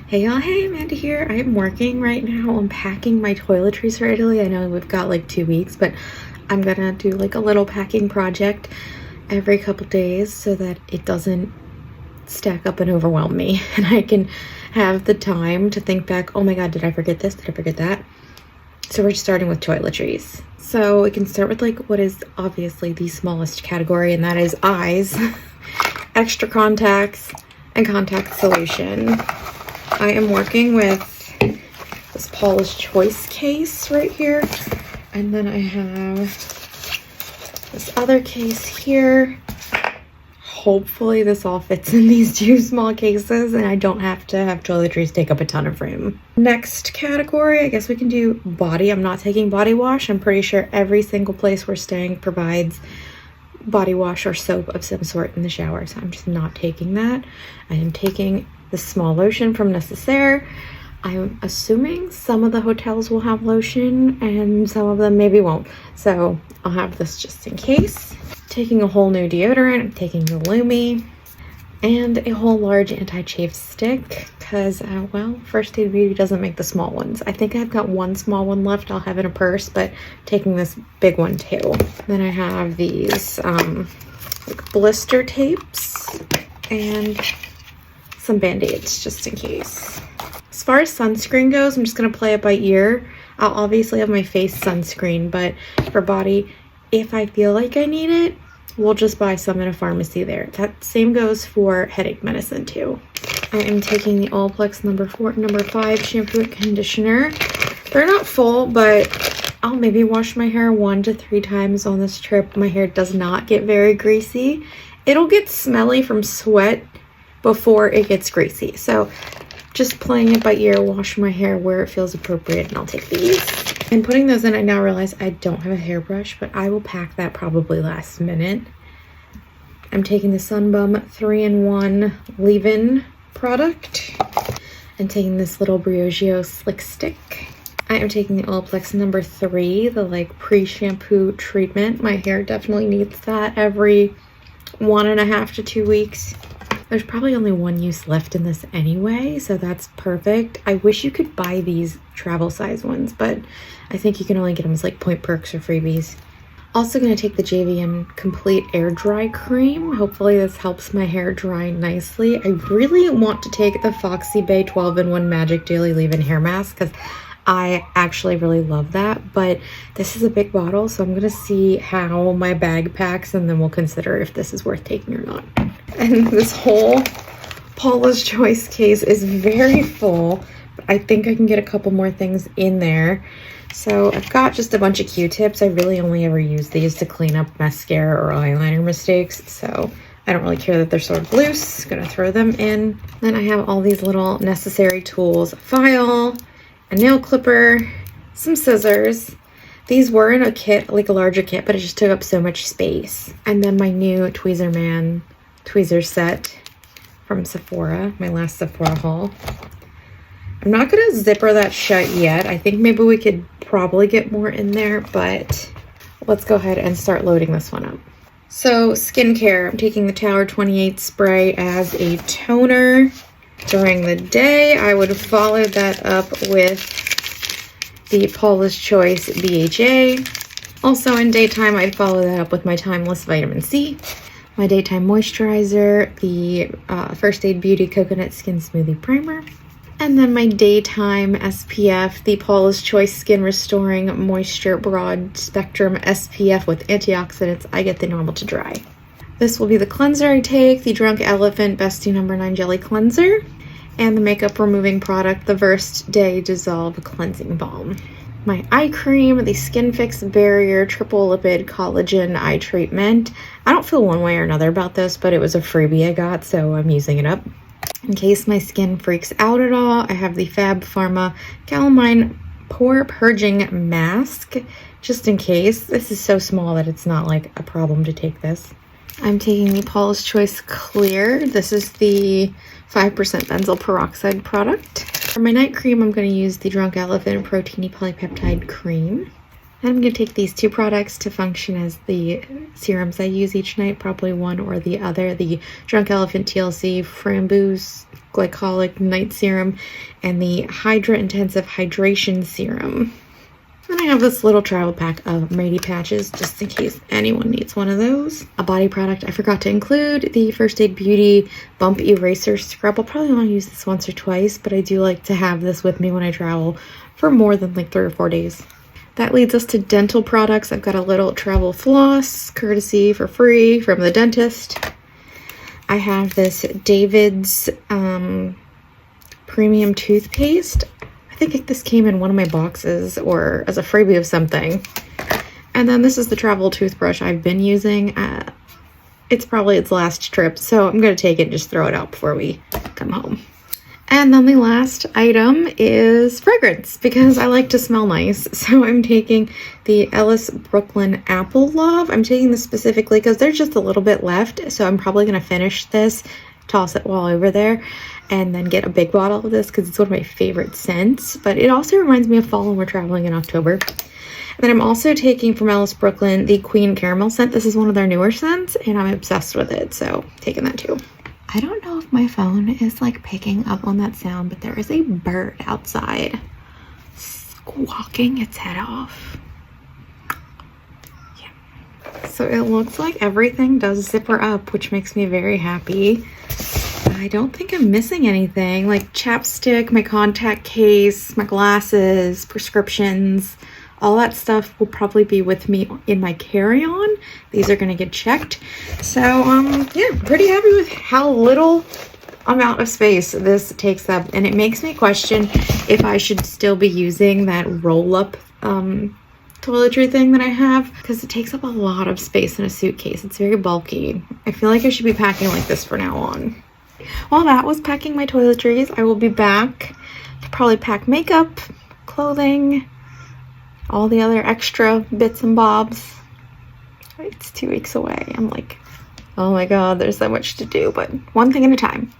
Hey y'all, hey, Amanda here. I am working right now on packing my toiletries for Italy. I know we've got like 2 weeks, but I'm gonna do like a little packing project every couple days so that it doesn't stack up and overwhelm me and I can have the time to think back, oh my god, did I forget this? Did I forget that? So we're starting with toiletries. So we can start with like what is obviously the smallest category, and that is eyes, extra contacts, and contact solution. I am working with this Paula's Choice case right here, and then I have this other case here. Hopefully this all fits in these 2 small cases and I don't have to have toiletries take up a ton of room. Next category, I guess we can do body. I'm not taking body wash. I'm pretty sure every single place we're staying provides body wash or soap of some sort in the shower, so I'm just not taking that. I am taking the small lotion from Necessaire. I'm assuming some of the hotels will have lotion and some of them maybe won't, so I'll have this just in case. Taking a whole new deodorant, I'm taking the Lumi, and a whole large anti-chafe stick because, well, First Aid Beauty doesn't make the small ones. I think I've got 1 small one left. I'll have in a purse, but taking this big one too. Then I have these like blister tapes and some band-aids just in case. As far as sunscreen goes, I'm just gonna play it by ear. I'll obviously have my face sunscreen, but for body, if I feel like I need it, we'll just buy some in a pharmacy there. That same goes for headache medicine too. I am taking the Olaplex number 5 shampoo and conditioner. They're not full, but I'll maybe wash my hair 1 to 3 times on this trip. My hair does not get very greasy. It'll get smelly from sweat before it gets greasy. So just playing it by ear, wash my hair where it feels appropriate, and I'll take these. And putting those in, I now realize I don't have a hairbrush, but I will pack that probably last minute. I'm taking the Sunbum 3-in-1 leave-in product and taking this little Briogeo slick stick. I am taking the Olaplex number 3, the like pre-shampoo treatment. My hair definitely needs that every 1.5 to 2 weeks. There's probably only 1 use left in this anyway, so that's perfect. I wish you could buy these travel size ones, but I think you can only get them as like point perks or freebies. Also gonna take the JVN Complete Air Dry Cream. Hopefully this helps my hair dry nicely. I really want to take the Foxy Bay 12-in-1 Magic Daily Leave-In Hair Mask because I actually really love that, but this is a big bottle, so I'm gonna see how my bag packs and then we'll consider if this is worth taking or not. And this whole Paula's Choice case is very full, but I think I can get a couple more things in there. So I've got just a bunch of Q-tips. I really only ever use these to clean up mascara or eyeliner mistakes, so I don't really care that they're sort of loose. Gonna throw them in. Then I have all these little necessary tools: a file, a nail clipper, some scissors. These were in a kit, like a larger kit, but it just took up so much space. And then my new Tweezerman tweezer set from Sephora, my last Sephora haul. I'm not gonna zipper that shut yet. I think maybe we could probably get more in there, but let's go ahead and start loading this one up. So skincare, I'm taking the Tower 28 spray as a toner. During the day, I would follow that up with the Paula's Choice BHA. Also in daytime, I'd follow that up with my Timeless Vitamin C, my daytime moisturizer, the First Aid Beauty Coconut Skin Smoothie Primer, and then my daytime SPF, the Paula's Choice Skin Restoring Moisture Broad Spectrum SPF with antioxidants. I get the normal to dry. This will be the cleanser I take, the Drunk Elephant Bestie No. 9 Jelly Cleanser, and the makeup removing product, the Versed Day Dissolve Cleansing Balm. My eye cream, the Skin Fix Barrier Triple Lipid Collagen Eye Treatment. I don't feel one way or another about this, but it was a freebie I got, so I'm using it up. In case my skin freaks out at all, I have the Fab Pharma Calamine Pore Purging Mask, just in case. This is so small that it's not like a problem to take this. I'm taking the Paula's Choice Clear. This is the 5% benzyl peroxide product. For my night cream, I'm going to use the Drunk Elephant Proteiny Polypeptide Cream. And I'm going to take these two products to function as the serums I use each night, probably one or the other. The Drunk Elephant TLC Framboos Glycolic Night Serum and the Hydra Intensive Hydration Serum. And I have this little travel pack of Mighty Patches, just in case anyone needs one of those. A body product I forgot to include, the First Aid Beauty Bump Eraser Scrub. I'll probably want to use this once or twice, but I do like to have this with me when I travel for more than like 3 or 4 days. That leads us to dental products. I've got a little travel floss, courtesy for free from the dentist. I have this David's premium toothpaste. I think this came in one of my boxes or as a freebie of something. And then this is the travel toothbrush I've been using. It's probably its last trip, so I'm going to take it and just throw it out before we come home. And then the last item is fragrance, because I like to smell nice. So I'm taking the Ellis Brooklyn Apple Love. I'm taking this specifically because there's just a little bit left, so I'm probably going to finish this, toss it all over there, and then get a big bottle of this because it's one of my favorite scents. But it also reminds me of fall when we're traveling in October. And then I'm also taking from Ellis Brooklyn the Queen Caramel scent. This is one of their newer scents, and I'm obsessed with it, so taking that too. I don't know if my phone is like picking up on that sound, but there is a bird outside squawking its head off. Yeah. So it looks like everything does zipper up, which makes me very happy. I don't think I'm missing anything, like chapstick, my contact case, my glasses, prescriptions. All that stuff will probably be with me in my carry-on. These are gonna get checked. So yeah, I'm pretty happy with how little amount of space this takes up. And it makes me question if I should still be using that roll-up toiletry thing that I have, because it takes up a lot of space in a suitcase. It's very bulky. I feel like I should be packing like this from now on. Well, that was packing my toiletries. I will be back to probably pack makeup, clothing, all the other extra bits and bobs. It's 2 weeks away. I'm like, oh my God, there's so much to do, but one thing at a time.